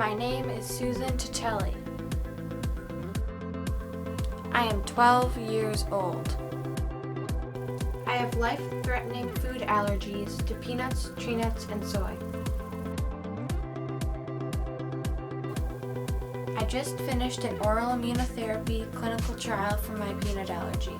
My name is Susan Ticelli. I am 12 years old. I have life-threatening food allergies to peanuts, tree nuts, and soy. I just finished an oral immunotherapy clinical trial for my peanut allergy.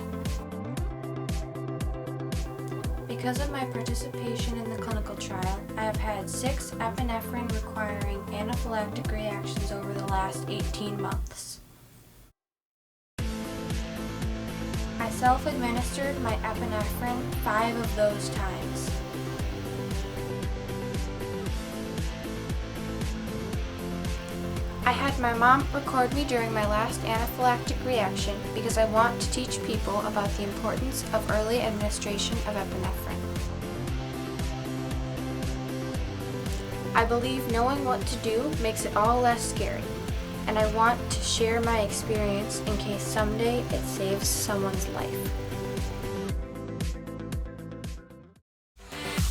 Because of my participation in the clinical trial, I have had 6 epinephrine requiring anaphylactic reactions over the last 18 months. I self-administered my epinephrine 5 of those times. I had my mom record me during my last anaphylactic reaction because I want to teach people about the importance of early administration of epinephrine. I believe knowing what to do makes it all less scary, and I want to share my experience in case someday it saves someone's life.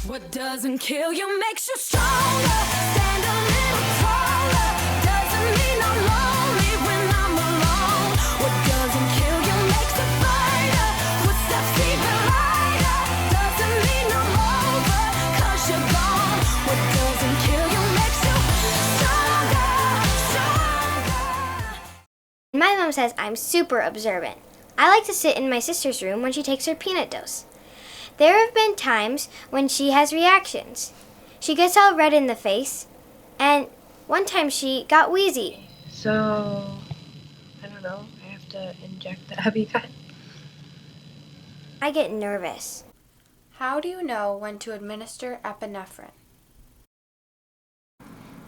What doesn't kill you makes you stronger. Stand a little taller. Doesn't mean I'm lonely when I'm alone. What doesn't kill you makes a fighter. Footsteps even lighter. Doesn't mean I'm over, 'cause you're gone. What doesn't kill you makes you stronger, stronger. My mom says I'm super observant. I like to sit in my sister's room when she takes her peanut dose. There have been times when she has reactions. She gets all red in the face, and one time she got wheezy. So, I don't know, I have to inject the EpiPen. I get nervous. How do you know when to administer epinephrine?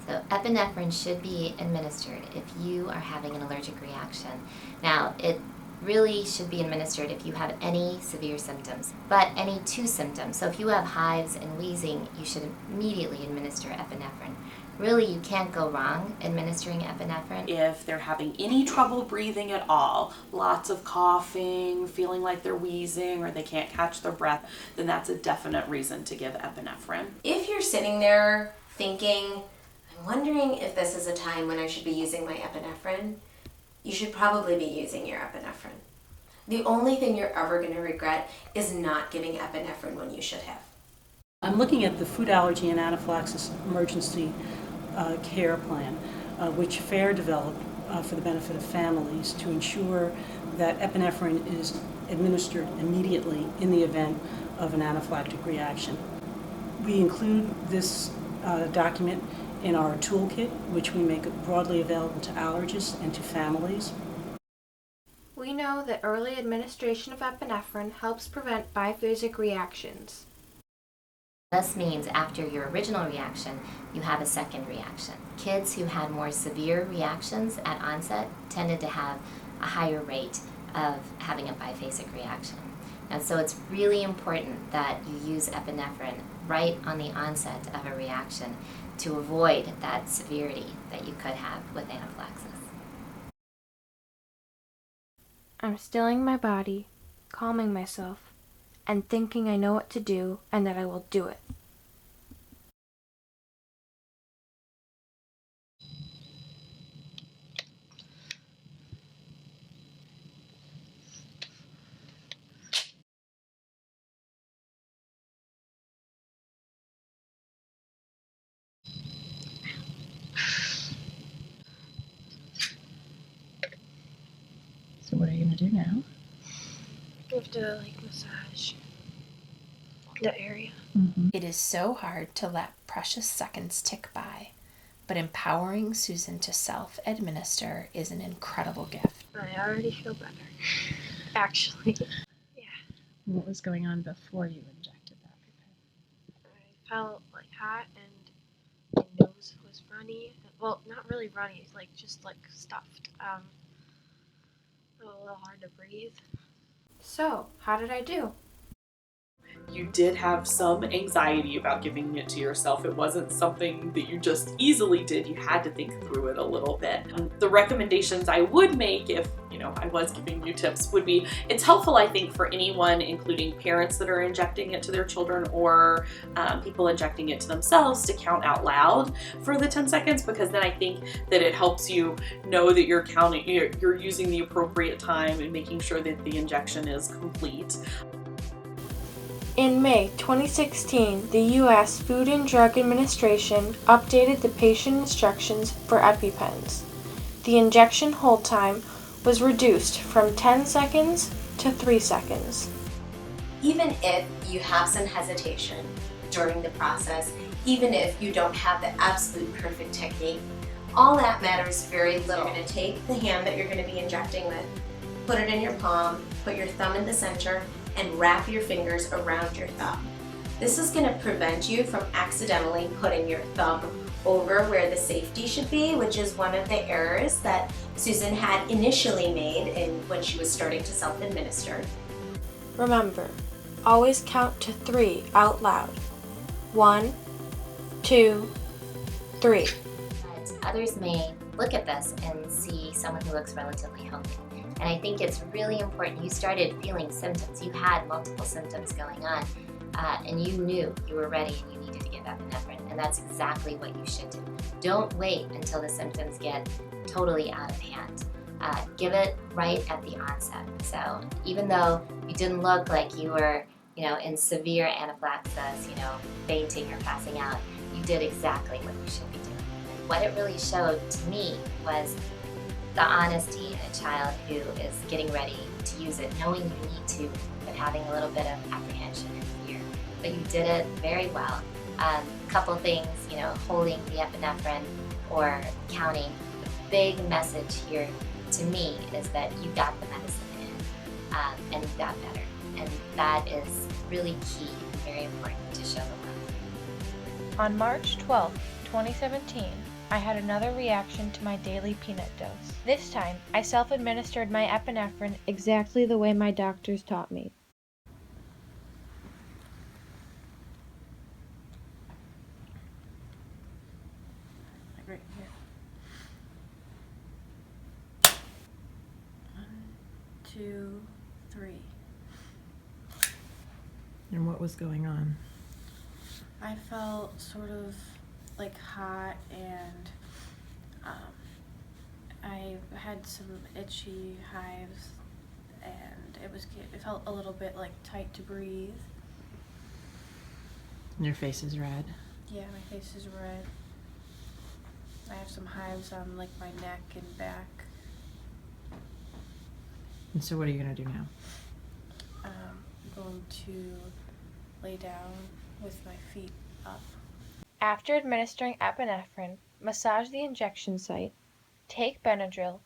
So epinephrine should be administered if you are having an allergic reaction. Now, it really should be administered if you have any severe symptoms, but any 2 symptoms. So if you have hives and wheezing, you should immediately administer epinephrine. Really, you can't go wrong administering epinephrine. If they're having any trouble breathing at all, lots of coughing, feeling like they're wheezing or they can't catch their breath, then that's a definite reason to give epinephrine. If you're sitting there thinking, I'm wondering if this is a time when I should be using my epinephrine, you should probably be using your epinephrine. The only thing you're ever going to regret is not giving epinephrine when you should have. I'm looking at the Food Allergy and Anaphylaxis Emergency Care Plan, which FARE developed for the benefit of families to ensure that epinephrine is administered immediately in the event of an anaphylactic reaction. We include this document in our toolkit, which we make broadly available to allergists and to families. We know that early administration of epinephrine helps prevent biphasic reactions. This means after your original reaction, you have a second reaction. Kids who had more severe reactions at onset tended to have a higher rate of having a biphasic reaction. And so it's really important that you use epinephrine right on the onset of a reaction to avoid that severity that you could have with anaphylaxis. I'm stilling my body, calming myself, and thinking I know what to do and that I will do it. So what are you gonna do now? You have to, massage the area. It is so hard to let precious seconds tick by, but empowering Susan to self-administer is an incredible gift. I already feel better. Actually, yeah. What was going on before you injected that EpiPen? I felt hot and my nose was runny. Well, not really runny, it's just stuffed. A little hard to breathe. So, how did I do? you did have some anxiety about giving it to yourself. It wasn't something that you just easily did. You had to think through it a little bit. The recommendations I would make if, I was giving you tips would be, it's helpful, I think, for anyone, including parents that are injecting it to their children or people injecting it to themselves, to count out loud for the 10 seconds, because then I think that it helps you know that you're counting, you're using the appropriate time and making sure that the injection is complete. In May 2016, the U.S. Food and Drug Administration updated the patient instructions for EpiPens. The injection hold time was reduced from 10 seconds to 3 seconds. Even if you have some hesitation during the process, even if you don't have the absolute perfect technique, all that matters very little. You're going to take the hand that you're going to be injecting with, put it in your palm, put your thumb in the center, and wrap your fingers around your thumb. This is going to prevent you from accidentally putting your thumb over where the safety should be, which is one of the errors that Susan had initially made when she was starting to self-administer. Remember, always count to 3 out loud. 1, 2, 3. But others may look at this and see someone who looks relatively healthy. And I think it's really important. You started feeling symptoms. You had multiple symptoms going on, and you knew you were ready and you needed to give epinephrine. And that's exactly what you should do. Don't wait until the symptoms get totally out of hand. Give it right at the onset. So even though you didn't look like you were, in severe anaphylaxis, fainting or passing out, you did exactly what you should be doing. And what it really showed to me was the honesty in a child who is getting ready to use it, knowing you need to, but having a little bit of apprehension and fear. But you did it very well. Couple things, holding the epinephrine or counting. The big message here to me is that you got the medicine in and you got better. And that is really key and very important to show the love. On March 12, 2017, I had another reaction to my daily peanut dose. This time, I self-administered my epinephrine exactly the way my doctors taught me. Right here. 1, 2, 3. And what was going on? I felt sort of like hot, and I had some itchy hives, and it felt a little bit like tight to breathe. And your face is red. Yeah, my face is red. I have some hives on like my neck and back. And so what are you going to do now? I'm going to lay down with my feet up. After administering epinephrine, massage the injection site, take Benadryl,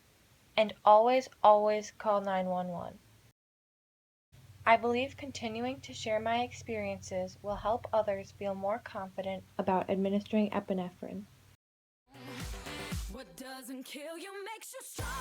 and always call 911. I believe continuing to share my experiences will help others feel more confident about administering epinephrine. What doesn't kill you makes you stronger.